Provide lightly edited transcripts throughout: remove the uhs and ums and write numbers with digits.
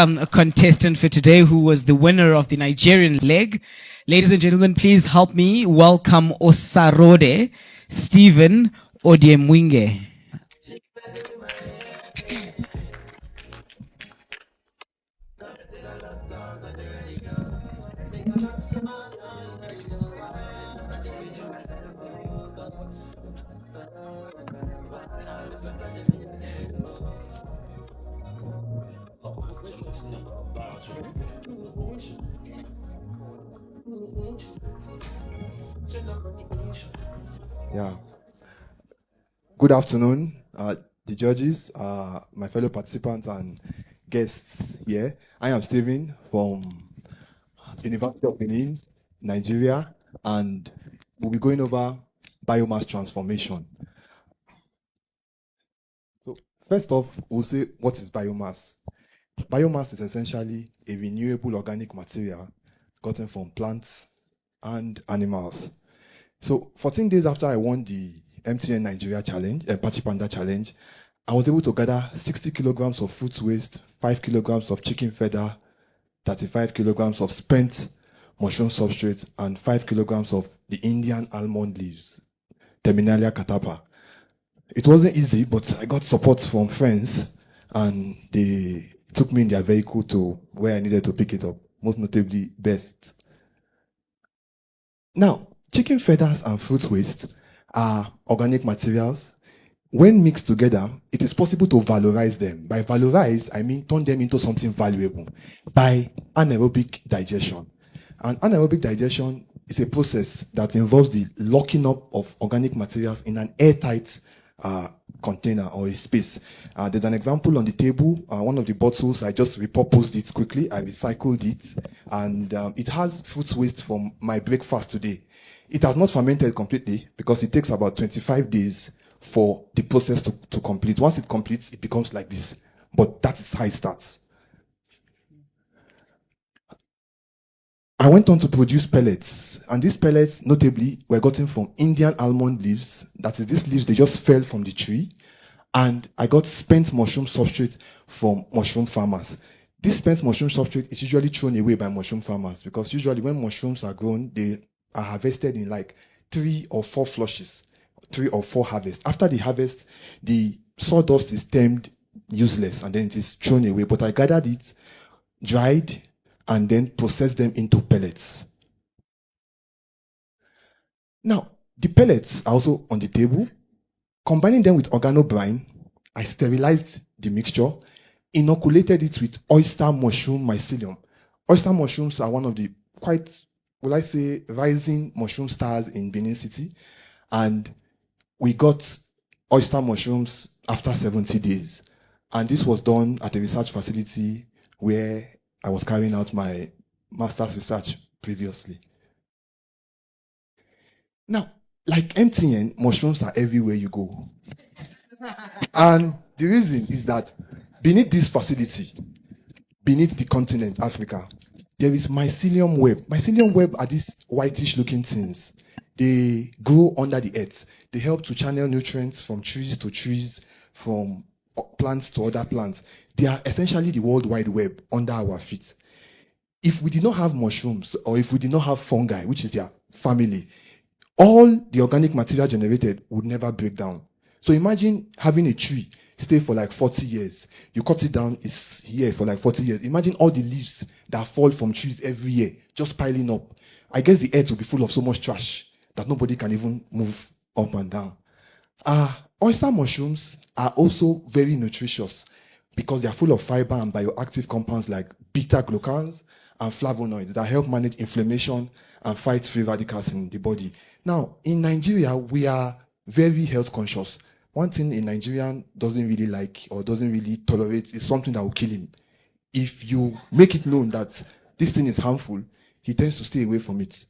A contestant for today who was the winner of the Nigerian leg. Ladies and gentlemen, please help me welcome Osarode Stephen Odiemwinge. Yeah. Good afternoon, the judges, my fellow participants and guests here. I am Stephen from University of Benin, Nigeria, and we'll be going over biomass transformation. So first off, we'll say, what is biomass? Biomass is essentially a renewable organic material gotten from plants and animals. So 14 days after I won the MTN Nigeria challenge, Pachipanda challenge, I was able to gather 60 kilograms of food waste, 5 kilograms of chicken feather, 35 kilograms of spent mushroom substrate, and 5 kilograms of the Indian almond leaves, Terminalia catapa. It wasn't easy, but I got support from friends, and they took me in their vehicle to where I needed to pick it up, most notably Best. Now, chicken feathers and fruit waste are organic materials. When mixed together, it is possible to valorize them. By valorize, I mean turn them into something valuable by anaerobic digestion. And anaerobic digestion is a process that involves the locking up of organic materials in an airtight container or a space. There's an example on the table. One of the bottles, I just repurposed it quickly. I recycled it, and it has fruit waste from my breakfast today. It has not fermented completely because it takes about 25 days for the process to complete. Once it completes, it becomes like this. But that is how it starts. I went on to produce pellets, and these pellets, notably, were gotten from Indian almond leaves. That is, these leaves, they just fell from the tree. And I got spent mushroom substrate from mushroom farmers. This spent mushroom substrate is usually thrown away by mushroom farmers because usually when mushrooms are grown, they are harvested in like 3 or 4 flushes, 3 or 4 harvests. After the harvest, the sawdust is termed useless and then it is thrown away. But I gathered it, dried, and then processed them into pellets. Now, the pellets are also on the table. Combining them with organobrine, I sterilized the mixture, inoculated it with oyster mushroom mycelium. Oyster mushrooms are one of the quite, will I say, rising mushroom stars in Benin City. And we got oyster mushrooms after 70 days. And this was done at a research facility where I was carrying out my master's research previously. Now, like MTN, mushrooms are everywhere you go. And the reason is that beneath this facility, beneath the continent, Africa, there is mycelium web. Mycelium web are these whitish looking things. They grow under the earth. They help to channel nutrients from trees to trees, from plants to other plants. They are essentially the World Wide Web under our feet. If we did not have mushrooms, or if we did not have fungi, which is their family, all the organic material generated would never break down. So imagine having a tree stay for like 40 years. You cut it down, it's here for like 40 years. Imagine all the leaves that fall from trees every year, just piling up. I guess the earth will be full of so much trash that nobody can even move up and down. Oyster mushrooms are also very nutritious because they are full of fiber and bioactive compounds like beta-glucans and flavonoids that help manage inflammation and fight free radicals in the body. Now, in Nigeria, we are very health conscious. One thing a Nigerian doesn't really like or doesn't really tolerate is something that will kill him. If you make it known that this thing is harmful, he tends to stay away from it.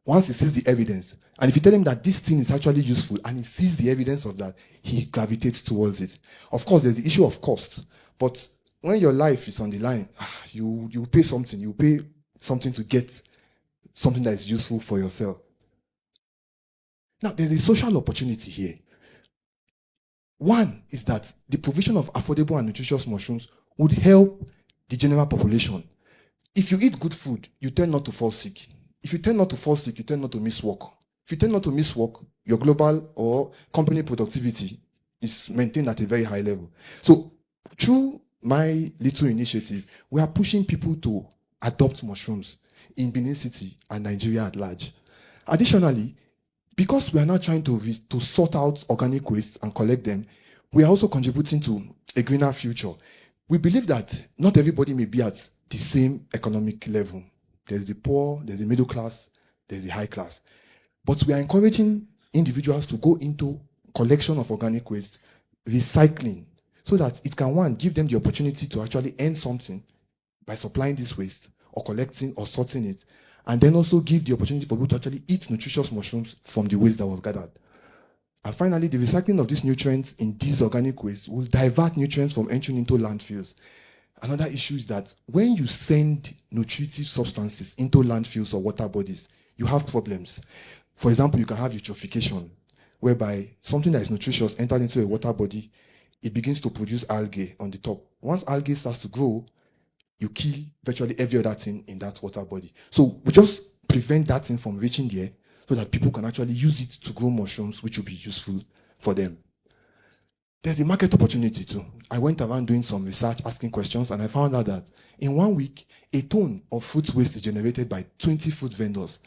Once he sees the evidence, and if you tell him that this thing is actually useful and he sees the evidence of that, he gravitates towards it. Of course, there's the issue of cost, but when your life is on the line, you pay something. You pay something to get something that is useful for yourself. Now, there's a social opportunity here. One is that the provision of affordable and nutritious mushrooms would help the general population. If you eat good food, you tend not to fall sick. If you tend not to fall sick, you tend not to miss work. If you tend not to miss work, your global or company productivity is maintained at a very high level. So through my little initiative, we are pushing people to adopt mushrooms in Benin City and Nigeria at large. Additionally, because we are now trying to sort out organic waste and collect them, we are also contributing to a greener future. We believe that not everybody may be at the same economic level. There's the poor, there's the middle class, there's the high class. But we are encouraging individuals to go into collection of organic waste, recycling, so that it can, one, give them the opportunity to actually earn something by supplying this waste or collecting or sorting it, and then also give the opportunity for people to actually eat nutritious mushrooms from the waste that was gathered. And finally, the recycling of these nutrients in these organic waste will divert nutrients from entering into landfills. Another issue is that when you send nutritive substances into landfills or water bodies, you have problems. For example, you can have eutrophication, whereby something that is nutritious enters into a water body, it begins to produce algae on the top. Once algae starts to grow, you kill virtually every other thing in that water body. So we just prevent that thing from reaching there so that people can actually use it to grow mushrooms, which will be useful for them. There's the market opportunity too. I went around doing some research, asking questions, and I found out that in 1 week, a ton of fruit waste is generated by 20 fruit vendors.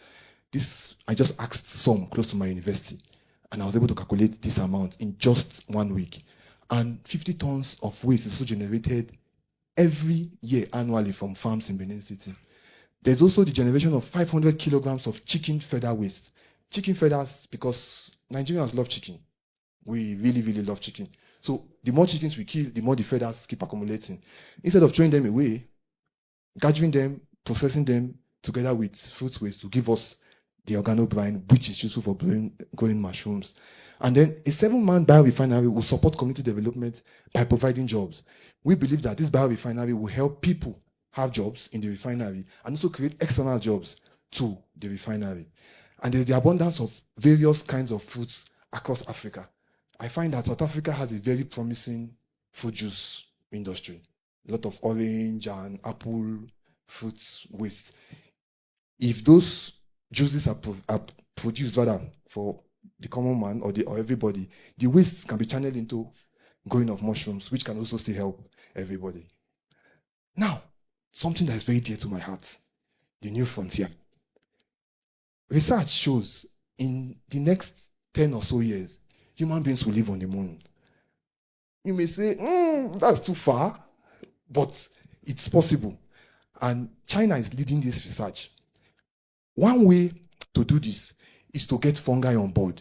This, I just asked some close to my university, and I was able to calculate this amount in just 1 week. And 50 tons of waste is also generated every year annually from farms in Benin City. There's also the generation of 500 kilograms of chicken feather waste. Chicken feathers, because Nigerians love chicken. We really, really love chicken. So the more chickens we kill, the more the feathers keep accumulating. Instead of throwing them away, gathering them, processing them together with fruit waste to give us the organobrine, which is useful for growing mushrooms. And then a 7-man biorefinery will support community development by providing jobs. We believe that this biorefinery will help people have jobs in the refinery and also create external jobs to the refinery. And there's the abundance of various kinds of fruits across Africa. I find that South Africa has a very promising fruit juice industry. A lot of orange and apple fruit waste. If those juices are produced rather for the common man or everybody, the waste can be channeled into growing of mushrooms, which can also still help everybody. Now, something that is very dear to my heart, the new frontier. Research shows in the next 10 or so years, human beings will live on the moon. You may say, that's too far, but it's possible. And China is leading this research. One way to do this is to get fungi on board.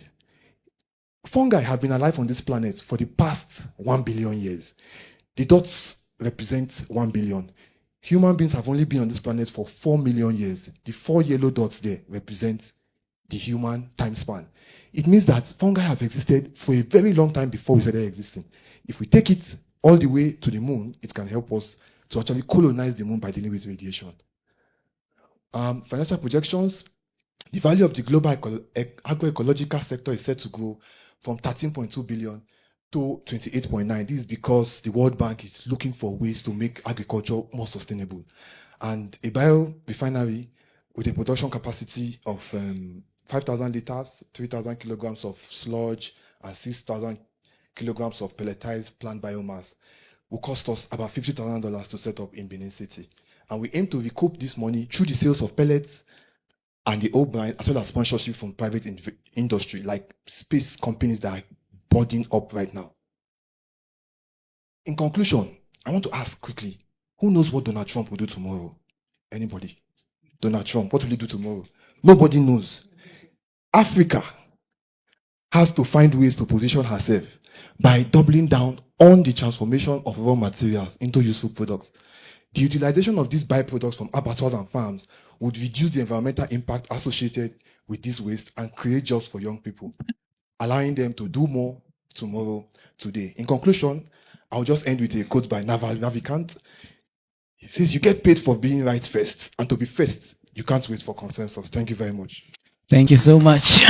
Fungi have been alive on this planet for the past 1 billion years. The dots represent 1 billion. Human beings have only been on this planet for 4 million years. The 4 yellow dots there represent the human time span. It means that fungi have existed for a very long time before we started existing. If we take it all the way to the moon, it can help us to actually colonize the moon by dealing with radiation. Financial projections, the value of the global agroecological sector is set to grow from 13.2 billion to 28.9. This is because the World Bank is looking for ways to make agriculture more sustainable. And a biorefinery with a production capacity of 5,000 liters, 3,000 kilograms of sludge, and 6,000 kilograms of pelletized plant biomass will cost us about $50,000 to set up in Benin City. And we aim to recoup this money through the sales of pellets and the old brine, as well as sponsorship from private industry, like space companies that are budding up right now. In conclusion, I want to ask quickly, who knows what Donald Trump will do tomorrow? Anybody? Donald Trump, what will he do tomorrow? Nobody knows. Africa has to find ways to position herself by doubling down on the transformation of raw materials into useful products. The utilization of these byproducts from abattoirs and farms would reduce the environmental impact associated with this waste and create jobs for young people, allowing them to do more tomorrow, today. In conclusion, I'll just end with a quote by Naval Ravikant. He says, "You get paid for being right first, and to be first, you can't wait for consensus." Thank you very much. Thank you so much.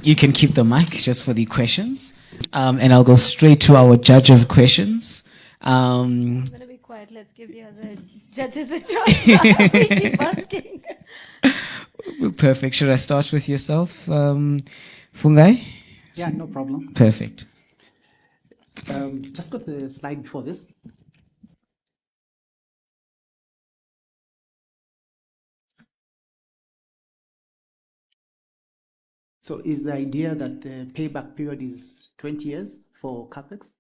You can keep the mic just for the questions. And I'll go straight to our judges' questions. Um, I'm going to be quiet. Let's give the other judges a chance. We keep asking. Perfect. Should I start with yourself, Fungai? Yeah, no problem. Perfect. Just got the slide before this. So is the idea that the payback period is 20 years for CapEx?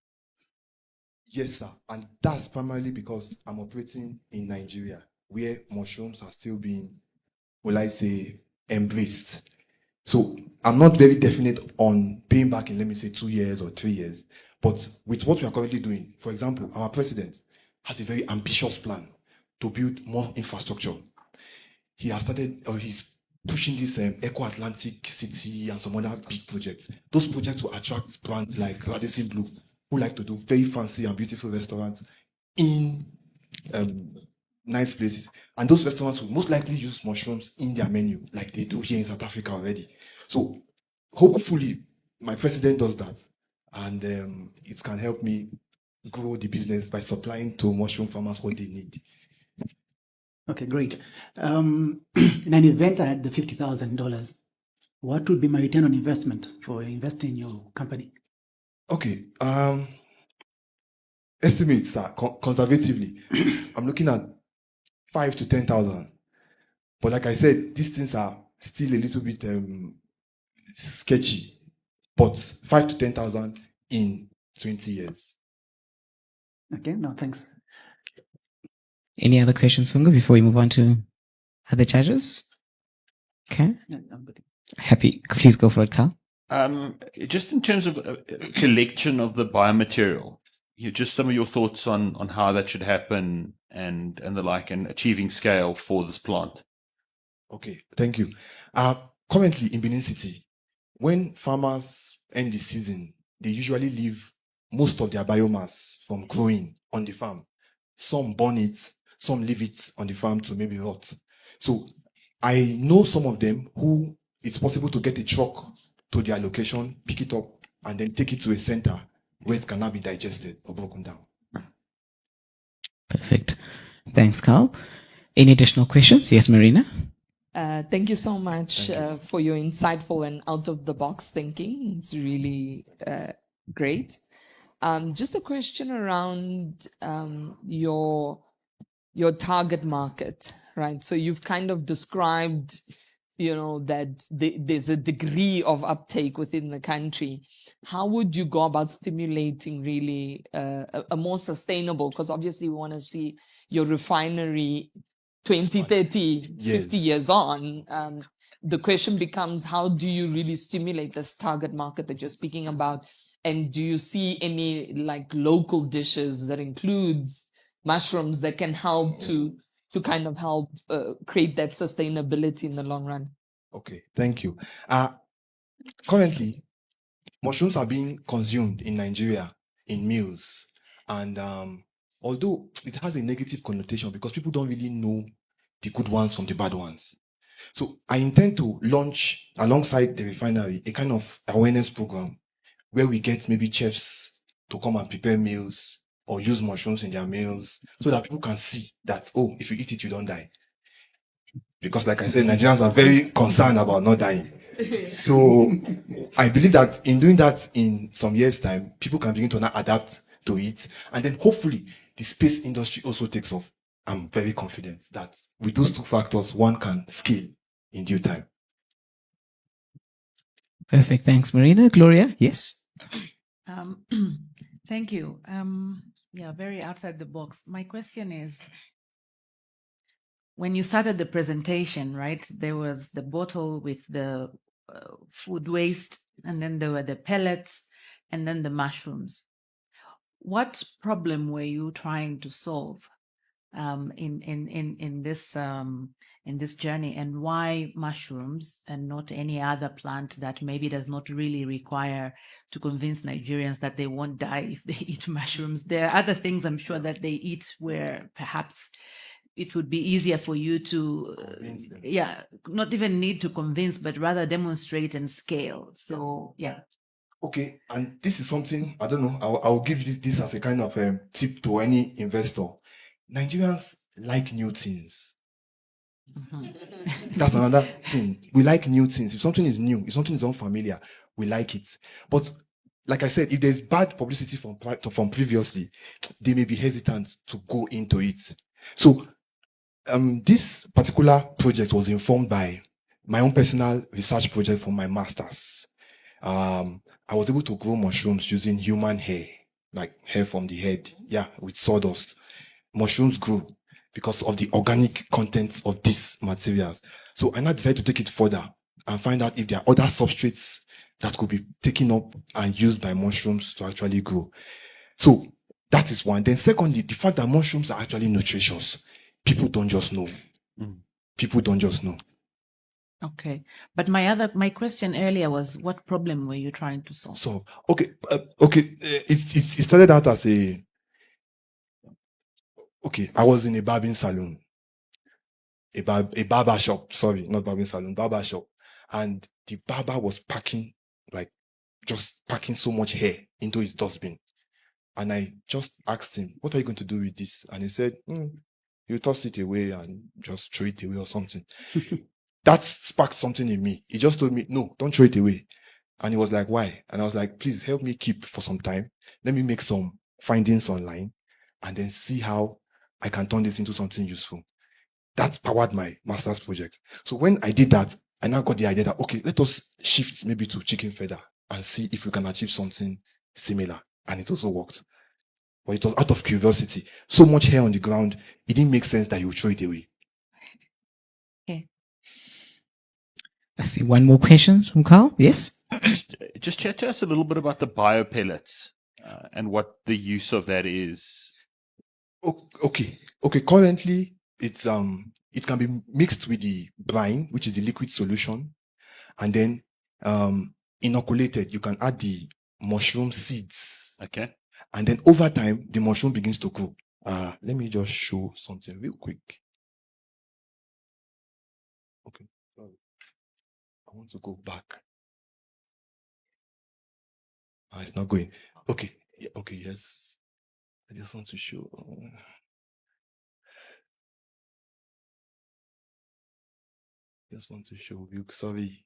Yes, sir. And that's primarily because I'm operating in Nigeria, where mushrooms are still being, will I say, embraced. So I'm not very definite on paying back in, let me say, 2 years or 3 years. But with what we are currently doing, for example, our president has a very ambitious plan to build more infrastructure. He has started, or he's pushing this Eco-Atlantic City and some other big projects. Those projects will attract brands like Radisson Blue, who like to do very fancy and beautiful restaurants in nice places. And those restaurants will most likely use mushrooms in their menu, like they do here in South Africa already. So hopefully my president does that, and it can help me grow the business by supplying to mushroom farmers what they need. Okay, great. In an event I had the $50,000, what would be my return on investment for investing in your company? Okay, estimates are conservatively. I'm looking at 5 to 10,000. But like I said, these things are still a little bit sketchy. But 5 to 10,000 in 20 years. Okay, no, thanks. Any other questions, Funga, before we move on to other judges? Okay. Yeah, I'm good. Happy. Please go for it, Carl. Just in terms of collection of the biomaterial, just some of your thoughts on how that should happen and the like, and achieving scale for this plant. Okay, thank you. Currently in Benin City, when farmers end the season, they usually leave most of their biomass from growing on the farm. Some burn it, some leave it on the farm to maybe rot. So I know some of them who it's possible to get a truck to their location, pick it up, and then take it to a center where it cannot be digested or broken down. Perfect. Thanks, Carl. Any additional questions? Yes, Marina? Thank you so much Thank you. for your insightful and out-of-the-box thinking. It's really great. Just a question around your target market, right? So you've kind of described, that there's a degree of uptake within the country. How would you go about stimulating really a more sustainable, because obviously we want to see your refinery 20, 30, 50 years on. The question becomes, how do you really stimulate this target market that you're speaking about? And do you see any like local dishes that includes mushrooms that can help to kind of help create that sustainability in the long run? Okay, thank you. Currently, mushrooms are being consumed in Nigeria in meals. And although it has a negative connotation because people don't really know the good ones from the bad ones. So I intend to launch alongside the refinery a kind of awareness program where we get maybe chefs to come and prepare meals or use mushrooms in their meals so that people can see that, oh, if you eat it, you don't die. Because like I said, Nigerians are very concerned about not dying. So I believe that in doing that in some years' time, people can begin to now adapt to it. And then hopefully the space industry also takes off. I'm very confident that with those two factors, one can scale in due time. Perfect. Thanks, Marina. Gloria? Yes? Thank you. Yeah, very outside the box. My question is, when you started the presentation, right, there was the bottle with the food waste, and then there were the pellets, and then the mushrooms. What problem were you trying to solve in this journey, and why mushrooms and not any other plant that maybe does not really require to convince Nigerians that they won't die if they eat mushrooms? There are other things I'm sure that they eat where perhaps it would be easier for you to not even need to convince, but rather demonstrate and scale. So yeah. Okay, and this is something, I don't know, I'll give this as a kind of tip to any investor. Nigerians like new things. That's another thing. We like new things. If something is new, if something is unfamiliar, we like it. But like I said, if there's bad publicity from previously, they may be hesitant to go into it. So this particular project was informed by my own personal research project for my master's. I was able to grow mushrooms using human hair, like hair from the head, with sawdust. Mushrooms grew because of the organic contents of these materials. So I now decided to take it further and find out if there are other substrates that could be taken up and used by mushrooms to actually grow. So that is one. Then secondly, the fact that mushrooms are actually nutritious. People don't just know. People don't just know. Okay. But my question earlier was, what problem were you trying to solve? So, it started out as I was in a barbing salon, a barber shop, sorry, not barbing salon, barber shop. And the barber was packing so much hair into his dustbin. And I just asked him, what are you going to do with this? And he said, you toss it away and just throw it away or something. That sparked something in me. He just told me, no, don't throw it away. And he was like, why? And I was like, please help me keep for some time. Let me make some findings online and then see how I can turn this into something useful. That powered my master's project. So when I did that, I now got the idea that, okay, let us shift maybe to chicken feather and see if we can achieve something similar. And it also worked. But it was out of curiosity. So much hair on the ground, it didn't make sense that you would throw it away. I see one more question from Carl. Yes? Just chat to us a little bit about the biopellets and what the use of that is. Okay. Currently, it can be mixed with the brine, which is the liquid solution, and then inoculated. You can add the mushroom seeds. Okay. And then over time, the mushroom begins to grow. Let me just show something real quick. Okay. Sorry. I want to go back. It's not going. Okay. Yeah, okay. Yes. I just want to show. Just want to show you. Sorry.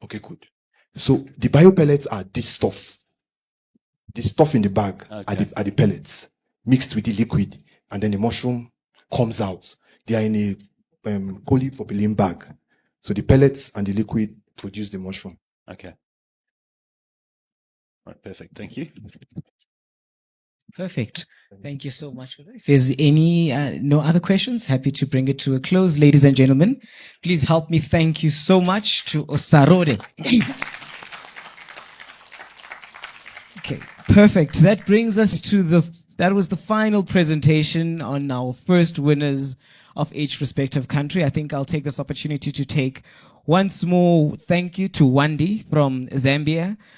Okay, good. So the biopellets are this stuff. The stuff in the bag are the pellets mixed with the liquid, and then the mushroom comes out. They are in a polypropylene bag. So the pellets and the liquid produce the mushroom. Okay. Right, perfect. Thank you. Perfect. Thank you so much. If there's any no other questions, happy to bring it to a close. Ladies and gentlemen, please help me thank you so much to Osarode. Okay, perfect. That brings us to that was the final presentation on our first winners of each respective country. I think I'll take this opportunity to take once more thank you to Wandi from Zambia,